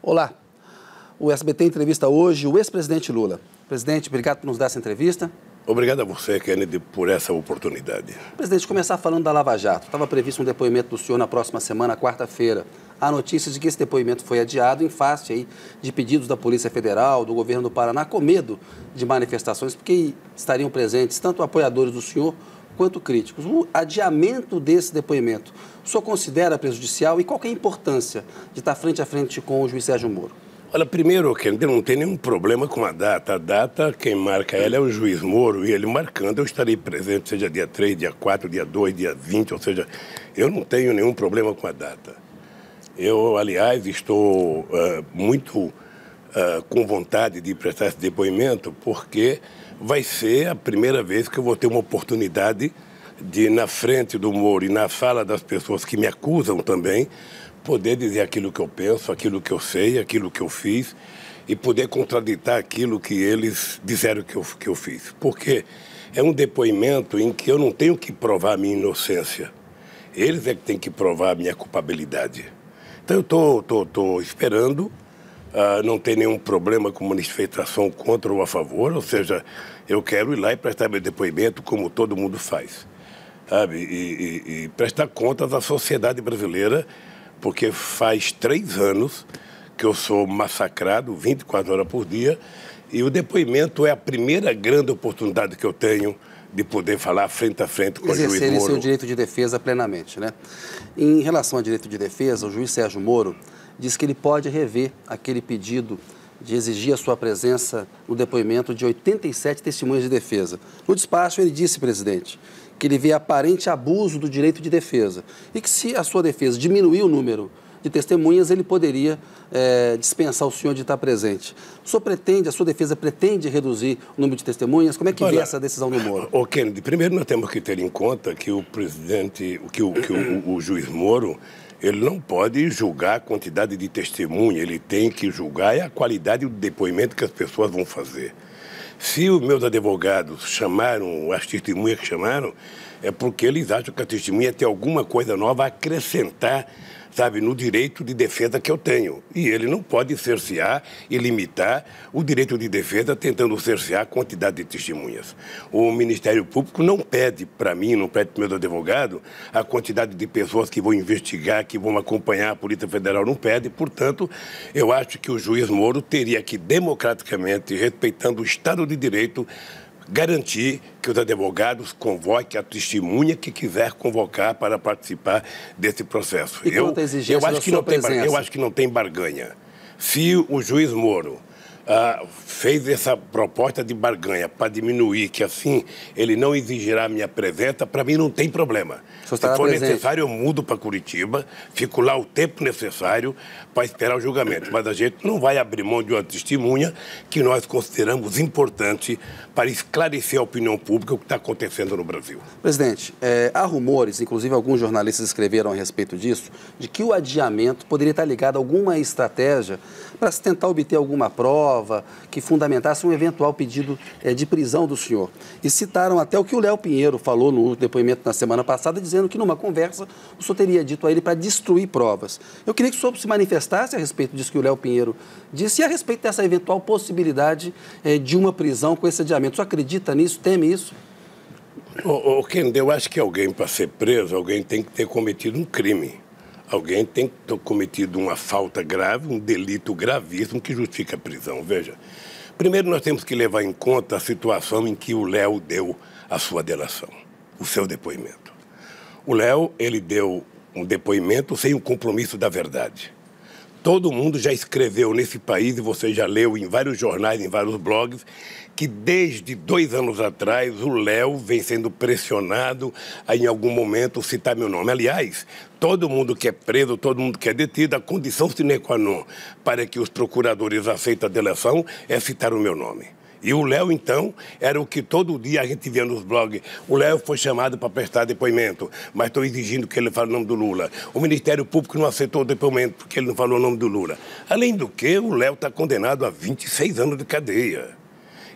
Olá, o SBT entrevista hoje o ex-presidente Lula. Presidente, obrigado por nos dar essa entrevista. Obrigado a você, Kennedy, por essa oportunidade. Presidente, começar falando da Lava Jato. Estava previsto um depoimento do senhor na próxima semana, quarta-feira. Há notícias de que esse depoimento foi adiado em face aí de pedidos da Polícia Federal, do governo do Paraná, com medo de manifestações, porque estariam presentes tanto apoiadores do senhor quanto críticos. O adiamento desse depoimento, o senhor considera prejudicial e qual que é a importância de estar frente a frente com o juiz Sérgio Moro? Olha, primeiro, Kennedy, não tem nenhum problema com a data. A data, quem marca ela é o juiz Moro, e ele marcando, eu estarei presente, seja dia 3, dia 4, dia 2, dia 20, ou seja, eu não tenho nenhum problema com a data. Eu, aliás, estou muito com vontade de prestar esse depoimento, porque vai ser a primeira vez que eu vou ter uma oportunidade de, na frente do Moro e na fala das pessoas que me acusam também, poder dizer aquilo que eu penso, aquilo que eu sei, aquilo que eu fiz e poder contraditar aquilo que eles disseram que eu fiz. Porque é um depoimento em que eu não tenho que provar a minha inocência. Eles é que têm que provar a minha culpabilidade. Então eu estou esperando, não tem nenhum problema com manifestação contra ou a favor, ou seja, eu quero ir lá e prestar meu depoimento como todo mundo faz, sabe? E prestar contas à sociedade brasileira, porque faz 3 anos que eu sou massacrado 24 horas por dia e o depoimento é a primeira grande oportunidade que eu tenho de poder falar frente a frente com o juiz Moro. Exercer seu direito de defesa plenamente, né? Em relação ao direito de defesa, o juiz Sérgio Moro diz que ele pode rever aquele pedido de exigir a sua presença no depoimento de 87 testemunhas de defesa. No despacho, ele disse, presidente, que ele vê aparente abuso do direito de defesa e que, se a sua defesa diminuir o número de testemunhas, ele poderia dispensar o senhor de estar presente. O senhor pretende, a sua defesa pretende reduzir o número de testemunhas? Como é que vê essa decisão do Moro? Ô, Kennedy, primeiro nós temos que ter em conta que o presidente, o juiz Moro, ele não pode julgar a quantidade de testemunha, ele tem que julgar a qualidade do depoimento que as pessoas vão fazer. Se os meus advogados chamaram, as testemunhas que chamaram, é porque eles acham que a testemunha tem alguma coisa nova a acrescentar, sabe, no direito de defesa que eu tenho. E ele não pode cercear e limitar o direito de defesa tentando cercear a quantidade de testemunhas. O Ministério Público não pede para mim, não pede para meus advogados, a quantidade de pessoas que vão investigar, que vão acompanhar a Polícia Federal, não pede. Portanto, eu acho que o juiz Moro teria que, democraticamente, respeitando o Estado de Direito, garantir que os advogados convoquem a testemunha que quiser convocar para participar desse processo. E quanto à exigência da sua presença? Eu acho que não tem barganha. Se o juiz Moro fez essa proposta de barganha para diminuir, que assim ele não exigirá a minha presença, para mim não tem problema. Se for necessário, eu mudo para Curitiba, fico lá o tempo necessário para esperar o julgamento. Mas a gente não vai abrir mão de uma testemunha que nós consideramos importante para esclarecer a opinião pública o que está acontecendo no Brasil. Presidente, há rumores, inclusive alguns jornalistas escreveram a respeito disso, de que o adiamento poderia estar ligado a alguma estratégia para se tentar obter alguma prova que fundamentasse um eventual pedido de prisão do senhor. E citaram até o que o Léo Pinheiro falou no depoimento na semana passada, dizendo que numa conversa o senhor teria dito a ele para destruir provas. Eu queria que o senhor se manifestasse a respeito disso que o Léo Pinheiro disse e a respeito dessa eventual possibilidade de uma prisão com esse adiamento. O senhor acredita nisso? Teme isso? Kennedy, eu acho que alguém, para ser preso, alguém tem que ter cometido um crime. Alguém tem que ter cometido uma falta grave, um delito gravíssimo que justifica a prisão. Veja, primeiro nós temos que levar em conta a situação em que o Léo deu a sua delação, o seu depoimento. O Léo, ele deu um depoimento sem o compromisso da verdade. Todo mundo já escreveu nesse país, e você já leu em vários jornais, em vários blogs, que desde 2 anos atrás o Léo vem sendo pressionado a, em algum momento, citar meu nome. Aliás, todo mundo que é preso, todo mundo que é detido, a condição sine qua non para que os procuradores aceitem a delação é citar o meu nome. E o Léo, então, era o que todo dia a gente via nos blogs. O Léo foi chamado para prestar depoimento, mas estou exigindo que ele fale o nome do Lula. O Ministério Público não aceitou o depoimento porque ele não falou o nome do Lula. Além do que, o Léo está condenado a 26 anos de cadeia.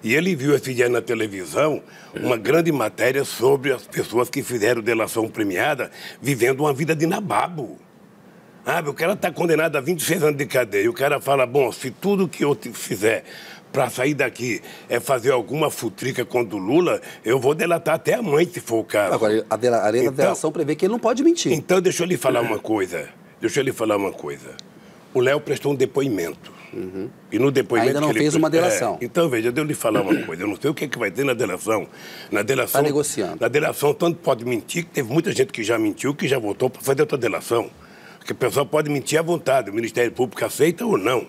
E ele viu esse dia na televisão uma grande matéria sobre as pessoas que fizeram delação premiada vivendo uma vida de nababo. Ah, o cara está condenado a 26 anos de cadeia. E o cara fala, bom, se tudo que eu fizer para sair daqui é fazer alguma futrica contra o Lula, eu vou delatar até a mãe, se for o caso. Agora, a lei da delação prevê que ele não pode mentir. Então, deixa eu lhe falar uma coisa. O Léo prestou um depoimento. E no depoimento ainda não fez uma delação. Então, veja, deixa eu lhe falar uma coisa. Eu não sei o que, vai ter na delação. Está negociando. Na delação, tanto pode mentir, que teve muita gente que já mentiu, que já voltou para fazer outra delação. Porque a pessoa pode mentir à vontade, o Ministério Público aceita ou não.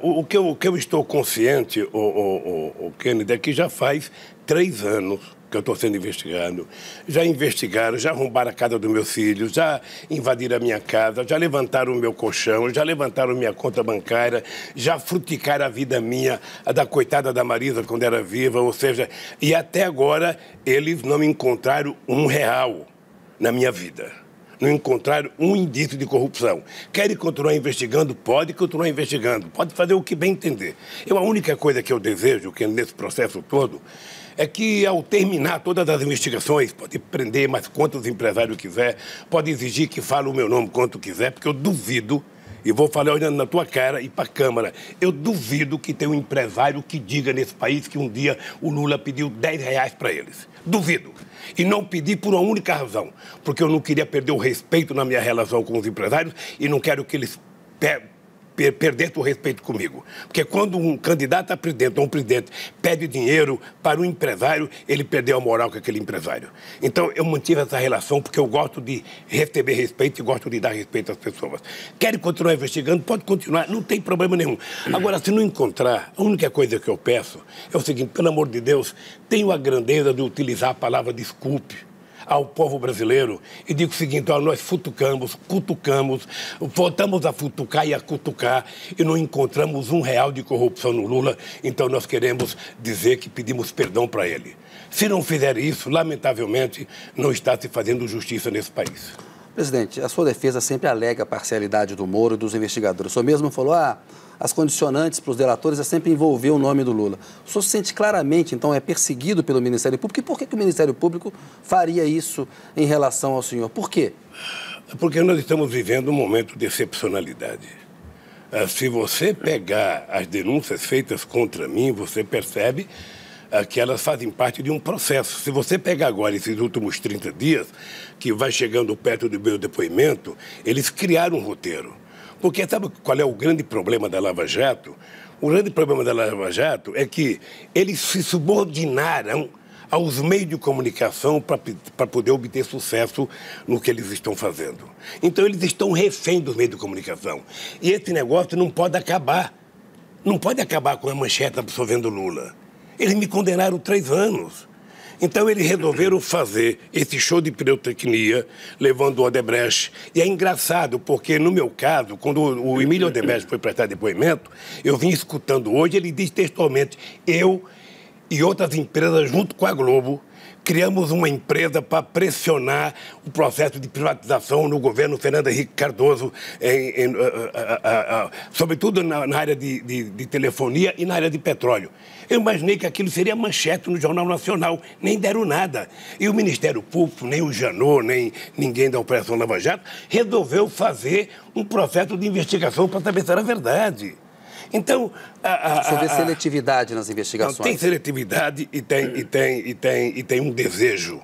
O que eu estou consciente, o Kennedy, é que já faz 3 anos que eu estou sendo investigado. Já investigaram, já arrombaram a casa dos meus filhos, já invadiram a minha casa, já levantaram o meu colchão, já levantaram minha conta bancária, já fruticaram a vida minha, a da coitada da Marisa quando era viva, ou seja, e até agora eles não encontraram R$1 na minha vida. Não encontraram um indício de corrupção. Querem continuar investigando? Pode continuar investigando. Pode fazer o que bem entender. A única coisa que eu desejo, que nesse processo todo, é que, ao terminar todas as investigações, pode prender mais quantos empresários quiser, pode exigir que fale o meu nome quanto quiser, porque eu duvido, e vou falar olhando na tua cara e para a Câmara, eu duvido que tenha um empresário que diga nesse país que um dia o Lula pediu R$10 para eles. Duvido. E não pedi por uma única razão, porque eu não queria perder o respeito na minha relação com os empresários e não quero que eles perdessem o respeito comigo. Porque quando um candidato a presidente ou um presidente pede dinheiro para um empresário, ele perdeu a moral com aquele empresário. Então, eu mantive essa relação porque eu gosto de receber respeito e gosto de dar respeito às pessoas. Querem continuar investigando? Pode continuar, não tem problema nenhum. Agora, se não encontrar, a única coisa que eu peço é o seguinte, pelo amor de Deus, tenho a grandeza de utilizar a palavra desculpe ao povo brasileiro e digo o seguinte, ó, nós futucamos, cutucamos, voltamos a futucar e a cutucar e não encontramos R$1 de corrupção no Lula, então nós queremos dizer que pedimos perdão para ele. Se não fizer isso, lamentavelmente, não está se fazendo justiça nesse país. Presidente, a sua defesa sempre alega a parcialidade do Moro e dos investigadores. O senhor mesmo falou, as condicionantes para os delatores é sempre envolver o nome do Lula. O senhor se sente claramente, então, é perseguido pelo Ministério Público. E por que o Ministério Público faria isso em relação ao senhor? Por quê? Porque nós estamos vivendo um momento de excepcionalidade. Se você pegar as denúncias feitas contra mim, você percebe que elas fazem parte de um processo. Se você pegar agora esses últimos 30 dias, que vai chegando perto do meu depoimento, eles criaram um roteiro. Porque sabe qual é o grande problema da Lava Jato? O grande problema da Lava Jato é que eles se subordinaram aos meios de comunicação para poder obter sucesso no que eles estão fazendo. Então, eles estão refém dos meios de comunicação. E esse negócio não pode acabar. Não pode acabar com a manchete absolvendo Lula. Eles me condenaram 3 anos. Então, eles resolveram fazer esse show de pirotecnia, levando o Odebrecht. E é engraçado, porque no meu caso, quando o Emílio Odebrecht foi prestar depoimento, eu vim escutando hoje, ele diz textualmente, eu e outras empresas, junto com a Globo, criamos uma empresa para pressionar o processo de privatização no governo Fernando Henrique Cardoso, sobretudo na área de telefonia e na área de petróleo. Eu imaginei que aquilo seria manchete no Jornal Nacional, nem deram nada. E o Ministério Público, nem o Janot, nem ninguém da Operação Lava Jato, resolveu fazer um processo de investigação para saber se era verdade. Então, o senhor vê seletividade nas investigações? Não, tem seletividade e tem um desejo.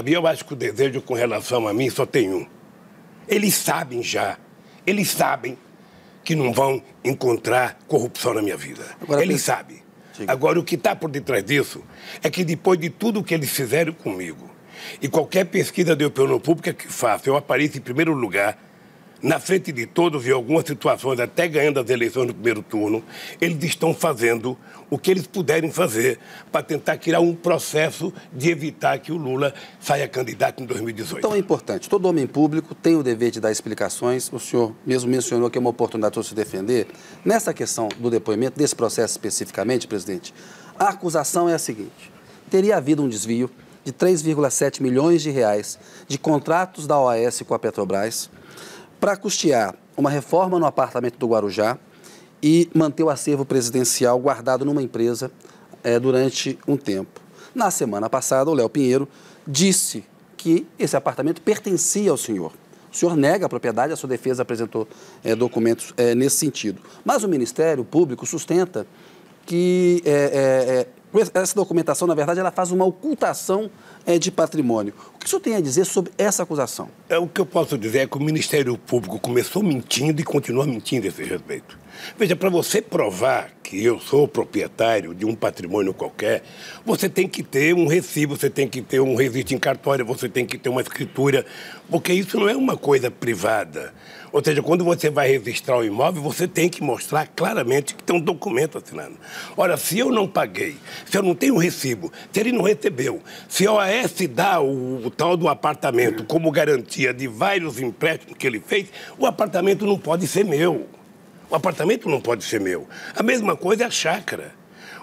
Eu acho que o desejo com relação a mim só tem um. Eles sabem que não vão encontrar corrupção na minha vida. Eles sabem. Agora, o que está por detrás disso é que depois de tudo que eles fizeram comigo, e qualquer pesquisa de opinião pública que faça, eu apareço em primeiro lugar, na frente de todos, em algumas situações, até ganhando as eleições no primeiro turno, eles estão fazendo o que eles puderem fazer para tentar criar um processo de evitar que o Lula saia candidato em 2018. Então é importante, todo homem público tem o dever de dar explicações, o senhor mesmo mencionou que é uma oportunidade para se defender. Nessa questão do depoimento, desse processo especificamente, presidente, a acusação é a seguinte, teria havido um desvio de 3,7 milhões de reais de contratos da OAS com a Petrobras, para custear uma reforma no apartamento do Guarujá e manter o acervo presidencial guardado numa empresa durante um tempo. Na semana passada, o Léo Pinheiro disse que esse apartamento pertencia ao senhor. O O senhor nega a propriedade, a sua defesa apresentou documentos nesse sentido. Mas o Ministério Público sustenta que essa documentação, na verdade, ela faz uma ocultação de patrimônio. O que o senhor tem a dizer sobre essa acusação? O que eu posso dizer é que o Ministério Público começou mentindo e continua mentindo a esse respeito. Veja, para você provar que eu sou proprietário de um patrimônio qualquer, você tem que ter um recibo, você tem que ter um registro em cartório, você tem que ter uma escritura, porque isso não é uma coisa privada. Ou seja, quando você vai registrar o imóvel, você tem que mostrar claramente que tem um documento assinado. Ora, se eu não paguei, se eu não tenho recibo, se ele não recebeu, se a OAS dá o tal do apartamento como garantia de vários empréstimos que ele fez, o apartamento não pode ser meu. O apartamento não pode ser meu. A mesma coisa é a chácara.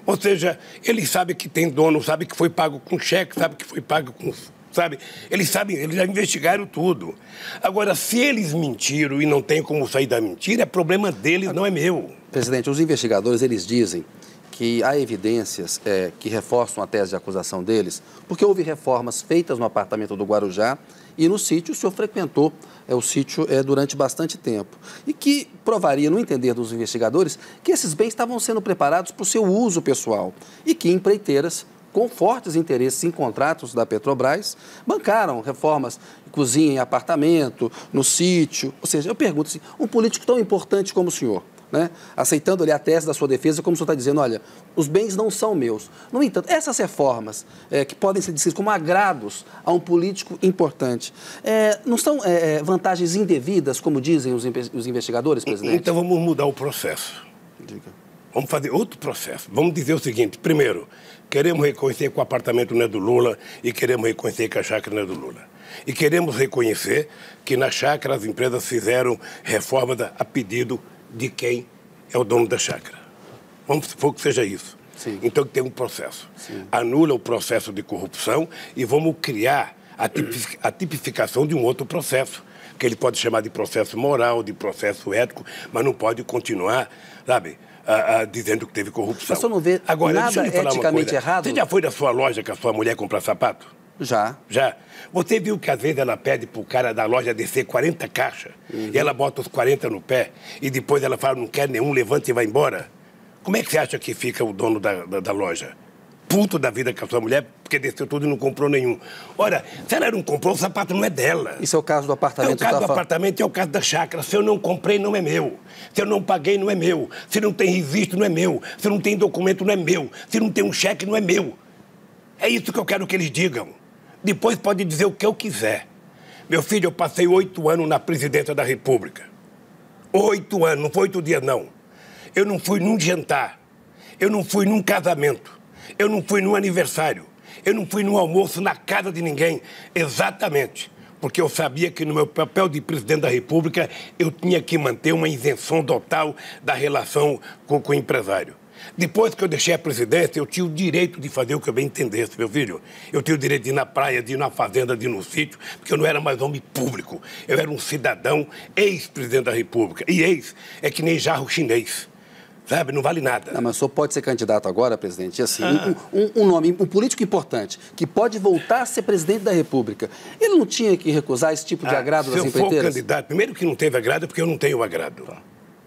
Ou seja, ele sabe que tem dono, sabe que foi pago com cheque, sabe que foi pago com... Sabe? Eles sabem, eles já investigaram tudo. Agora, se eles mentiram e não tem como sair da mentira, é problema deles, não é meu. Presidente, os investigadores, eles dizem que há evidências que reforçam a tese de acusação deles, porque houve reformas feitas no apartamento do Guarujá e no sítio o senhor frequentou o sítio durante bastante tempo. E que provaria, no entender dos investigadores, que esses bens estavam sendo preparados para o seu uso pessoal e que empreiteiras com fortes interesses em contratos da Petrobras, bancaram reformas de cozinha em apartamento, no sítio. Ou seja, eu pergunto assim, um político tão importante como o senhor, né, aceitando ali a tese da sua defesa, como o senhor está dizendo, olha, os bens não são meus. No entanto, essas reformas que podem ser descritas como agrados a um político importante, não são vantagens indevidas, como dizem os investigadores, presidente? Então vamos mudar o processo. Diga. Vamos fazer outro processo. Vamos dizer o seguinte, primeiro, queremos reconhecer que o apartamento não é do Lula e queremos reconhecer que a chácara não é do Lula. E queremos reconhecer que na chácara as empresas fizeram reformas a pedido de quem é o dono da chácara. Vamos supor que seja isso. Sim. Então tem um processo. Sim. Anula o processo de corrupção e vamos criar a tipificação de um outro processo, que ele pode chamar de processo moral, de processo ético, mas não pode continuar, sabe, dizendo que teve corrupção. Mas o senhor não vê nada eticamente errado? Você já foi da sua loja com a sua mulher comprar sapato? Já. Já. Você viu que às vezes ela pede pro cara da loja descer 40 caixas e ela bota os 40 no pé e depois ela fala, não quer nenhum, levanta e vai embora? Como é que você acha que fica o dono da loja? Puto da vida com a sua mulher, porque desceu tudo e não comprou nenhum. Ora, se ela não comprou, o sapato não é dela. Isso é o caso do apartamento? É o caso do apartamento e é o caso da chácara. Se eu não comprei, não é meu. Se eu não paguei, não é meu. Se não tem registro, não é meu. Se não tem documento, não é meu. Se não tem um cheque, não é meu. É isso que eu quero que eles digam. Depois pode dizer o que eu quiser. Meu filho, eu passei 8 anos na presidência da República. 8 anos, não foi 8 dias, não. Eu não fui num jantar. Eu não fui num casamento. Eu não fui num aniversário. Eu não fui num almoço na casa de ninguém. Exatamente. Porque eu sabia que no meu papel de presidente da República eu tinha que manter uma isenção total da relação com o empresário. Depois que eu deixei a presidência, eu tinha o direito de fazer o que eu bem entendesse, meu filho. Eu tinha o direito de ir na praia, de ir na fazenda, de ir no sítio, porque eu não era mais homem público. Eu era um cidadão ex-presidente da República. E ex é que nem jarro chinês. Sabe, não vale nada. Não, mas o senhor pode ser candidato agora, presidente, e assim, um político importante, que pode voltar a ser presidente da República, ele não tinha que recusar esse tipo de agrado das empreiteiras? Se eu for candidato, primeiro que não teve agrado, é porque eu não tenho agrado.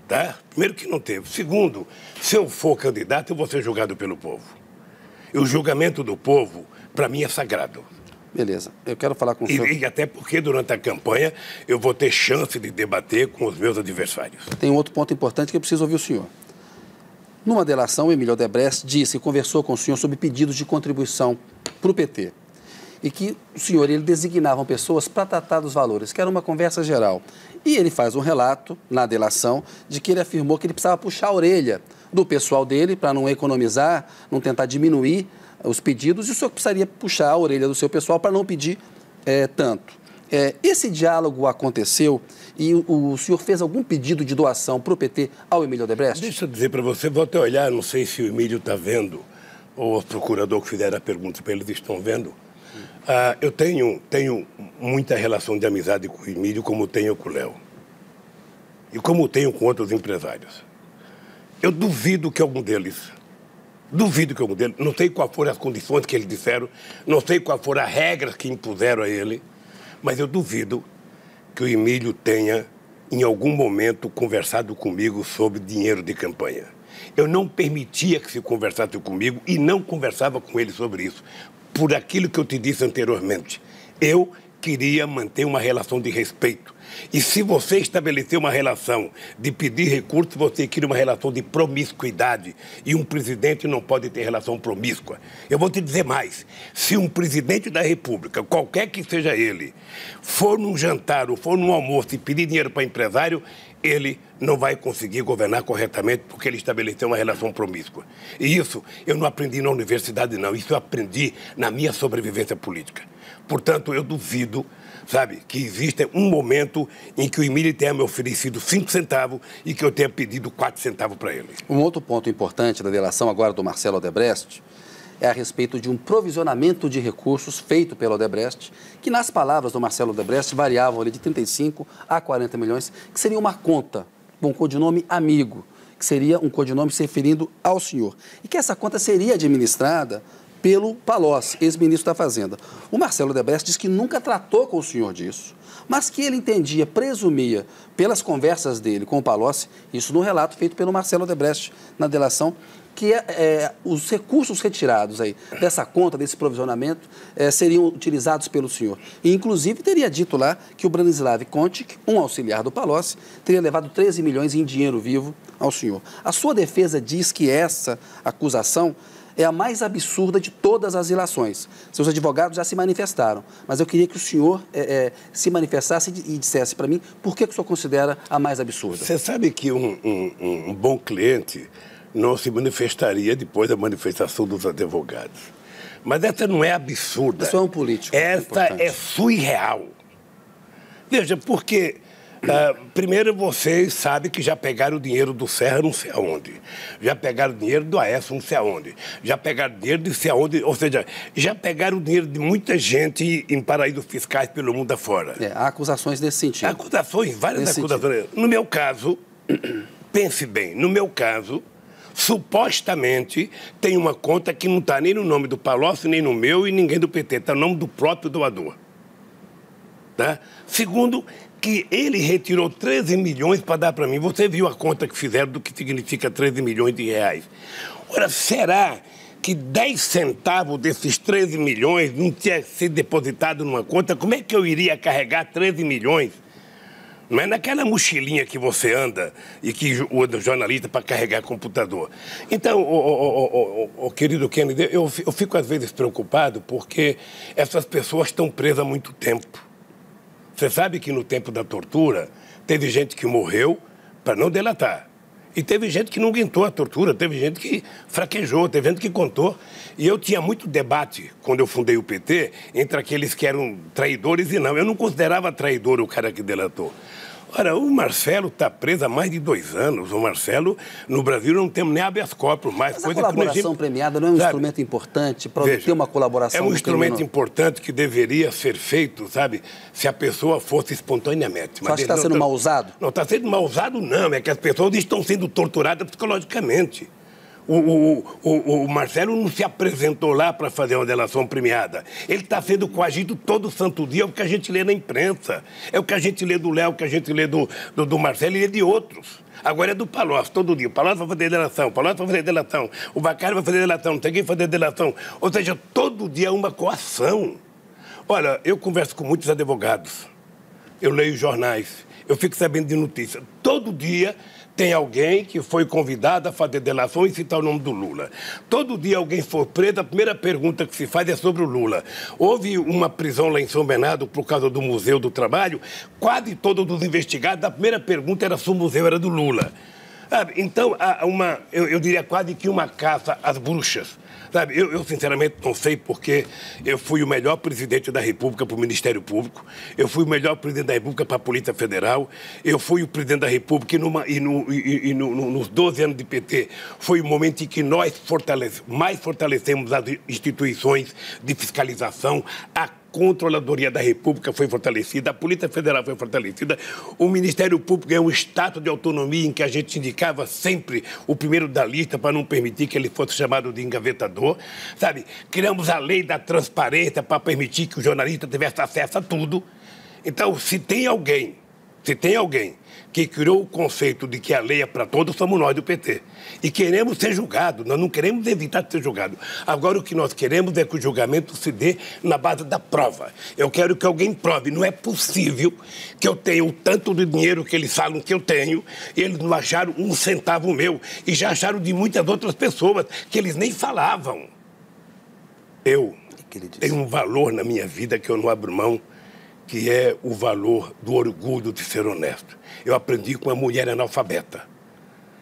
Tá? Primeiro que não teve. Segundo, se eu for candidato, eu vou ser julgado pelo povo. E o julgamento do povo, para mim, é sagrado. Beleza. Eu quero falar com o senhor... E até porque, durante a campanha, eu vou ter chance de debater com os meus adversários. Tem um outro ponto importante que eu preciso ouvir o senhor. Numa delação, o Emílio Odebrecht disse e conversou com o senhor sobre pedidos de contribuição para o PT. E que o senhor, ele designava pessoas para tratar dos valores, que era uma conversa geral. E ele faz um relato na delação de que ele afirmou que ele precisava puxar a orelha do pessoal dele para não economizar, não tentar diminuir os pedidos, e o senhor precisaria puxar a orelha do seu pessoal para não pedir tanto. Esse diálogo aconteceu e o senhor fez algum pedido de doação para o PT ao Emílio Odebrecht? Deixa eu dizer para você, vou até olhar, não sei se o Emílio está vendo, ou os procuradores que fizeram a pergunta para eles estão vendo. Eu tenho muita relação de amizade com o Emílio, como tenho com o Léo. E como tenho com outros empresários. Eu duvido que algum deles, não sei quais foram as condições que eles disseram, não sei quais foram as regras que impuseram a ele, mas eu duvido que o Emílio tenha, em algum momento, conversado comigo sobre dinheiro de campanha. Eu não permitia que se conversasse comigo e não conversava com ele sobre isso, por aquilo que eu te disse anteriormente. Eu queria manter uma relação de respeito. E se você estabelecer uma relação de pedir recursos, você cria uma relação de promiscuidade. E um presidente não pode ter relação promíscua. Eu vou te dizer mais. Se um presidente da República, qualquer que seja ele, for num jantar ou for num almoço e pedir dinheiro para empresário, ele não vai conseguir governar corretamente porque ele estabeleceu uma relação promíscua. E isso eu não aprendi na universidade, não. Isso eu aprendi na minha sobrevivência política. Portanto, eu duvido, sabe, que exista um momento em que o Emílio tenha me oferecido 5 centavos e que eu tenha pedido 4 centavos para ele. Um outro ponto importante da delação agora do Marcelo Odebrecht é a respeito de um provisionamento de recursos feito pelo Odebrecht, que nas palavras do Marcelo Odebrecht variavam ali de 35 a 40 milhões, que seria uma conta com codinome amigo, que seria um codinome se referindo ao senhor, e que essa conta seria administrada pelo Palocci, ex-ministro da Fazenda. O Marcelo Odebrecht diz que nunca tratou com o senhor disso, mas que ele entendia, presumia, pelas conversas dele com o Palocci, isso no relato feito pelo Marcelo Odebrecht na delação, que os recursos retirados aí dessa conta, desse provisionamento, seriam utilizados pelo senhor. E, inclusive, teria dito lá que o Branislav Kontic, um auxiliar do Palocci, teria levado 13 milhões em dinheiro vivo ao senhor. A sua defesa diz que essa acusação é a mais absurda de todas as ilações. Seus advogados já se manifestaram, mas eu queria que o senhor se manifestasse e dissesse para mim por que o senhor considera a mais absurda. Você sabe que um bom cliente não se manifestaria depois da manifestação dos advogados. Mas essa não é absurda. Isso é um político. Essa é surreal. Veja, porque... primeiro, vocês sabem que já pegaram o dinheiro do Serra não sei aonde. Já pegaram o dinheiro do Aécio não sei aonde. Já pegaram o dinheiro de sei aonde. Ou seja, já pegaram o dinheiro de muita gente em paraísos fiscais pelo mundo afora. Há acusações nesse sentido. Acusações, várias acusações. Sentido. No meu caso, pense bem, no meu caso, supostamente tem uma conta que não está nem no nome do Palocci, nem no meu e ninguém do PT. Está no nome do próprio doador. Tá? Segundo, que ele retirou 13 milhões para dar para mim. Você viu a conta que fizeram do que significa 13 milhões de reais. Ora, será que 10 centavos desses 13 milhões não tinha sido depositado numa conta? Como é que eu iria carregar 13 milhões? Não é naquela mochilinha que você anda e que o jornalista para carregar computador. Então, querido Kennedy, eu fico às vezes preocupado porque essas pessoas estão presas há muito tempo. Você sabe que no tempo da tortura teve gente que morreu para não delatar. E teve gente que não aguentou a tortura, teve gente que fraquejou, teve gente que contou. E eu tinha muito debate, quando eu fundei o PT, entre aqueles que eram traidores e não. Eu não considerava traidor o cara que delatou. Ora, o Marcelo está preso há mais de 2 anos. O Marcelo, no Brasil, não temos nem habeas corpus mais. Mas a colaboração premiada não é um instrumento importante para obter uma colaboração? É um instrumento importante que deveria ser feito, sabe, se a pessoa fosse espontaneamente. Você acha que está sendo mal usado? Não está sendo mal usado, não. É que as pessoas estão sendo torturadas psicologicamente. O Marcelo não se apresentou lá para fazer uma delação premiada. Ele está sendo coagido todo santo dia, é o que a gente lê na imprensa. É o que a gente lê do Léo, o que a gente lê do Marcelo e lê de outros. Agora é do Palocci, todo dia. O Palocci vai fazer delação, o Palocci vai fazer delação, o Bacari vai fazer delação, não tem quem fazer delação. Ou seja, todo dia é uma coação. Olha, eu converso com muitos advogados, eu leio jornais, eu fico sabendo de notícias. Todo dia tem alguém que foi convidado a fazer delação e citar o nome do Lula. Todo dia alguém for preso, a primeira pergunta que se faz é sobre o Lula. Houve uma prisão lá em São Bernardo por causa do Museu do Trabalho, quase todos os investigados, a primeira pergunta era se o museu era do Lula. Sabe? Então, há eu diria quase que uma caça às bruxas. Sabe, eu sinceramente não sei porque eu fui o melhor presidente da República para o Ministério Público, eu fui o melhor presidente da República para a Polícia Federal, eu fui o presidente da República e nos 12 anos de PT foi o momento em que nós mais fortalecemos as instituições de fiscalização, a Controladoria da República foi fortalecida, a Polícia Federal foi fortalecida, o Ministério Público ganhou um status de autonomia em que a gente indicava sempre o primeiro da lista para não permitir que ele fosse chamado de engavetador, sabe? Criamos a lei da transparência para permitir que o jornalista tivesse acesso a tudo. Então, se tem alguém que criou o conceito de que a lei é para todos, somos nós do PT. E queremos ser julgados, nós não queremos evitar de ser julgados. Agora, o que nós queremos é que o julgamento se dê na base da prova. Eu quero que alguém prove. Não é possível que eu tenha o tanto de dinheiro que eles falam que eu tenho, e eles não acharam um centavo meu, e já acharam de muitas outras pessoas que eles nem falavam. Eu tenho um valor na minha vida que eu não abro mão, que é o valor do orgulho de ser honesto. Eu aprendi com uma mulher analfabeta.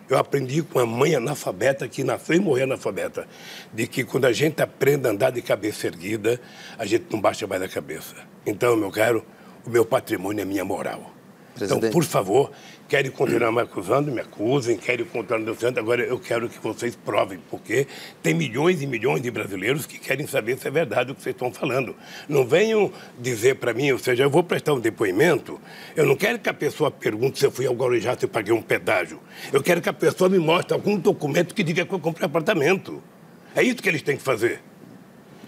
Eu aprendi com uma mãe analfabeta que nasceu e morreu analfabeta, de que quando a gente aprende a andar de cabeça erguida, a gente não baixa mais a cabeça. Então, meu caro, o meu patrimônio é minha moral. Presidente. Então, por favor, querem continuar me acusando, me acusem, querem continuar denunciando. Agora, eu quero que vocês provem, porque tem milhões e milhões de brasileiros que querem saber se é verdade o que vocês estão falando. Não venham dizer para mim, ou seja, eu vou prestar um depoimento, eu não quero que a pessoa pergunte se eu fui ao Guarujá, se eu paguei um pedágio. Eu quero que a pessoa me mostre algum documento que diga que eu comprei apartamento. É isso que eles têm que fazer.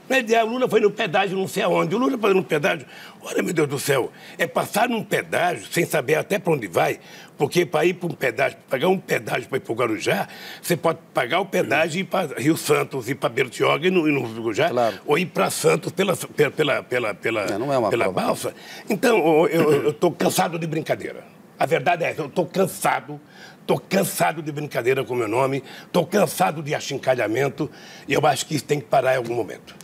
O Lula foi no pedágio, não sei aonde. O Lula foi no pedágio. Olha, meu Deus do céu, é passar num pedágio sem saber até para onde vai, porque para ir para um pedágio, pagar um pedágio para ir para o Guarujá, você pode pagar o pedágio e ir para Rio Santos, ir para Bertioga e no Guarujá, claro. Ou ir para Santos pela balsa. Então, eu estou cansado de brincadeira. A verdade é essa, eu estou cansado de brincadeira com o meu nome, estou cansado de achincalhamento e eu acho que isso tem que parar em algum momento.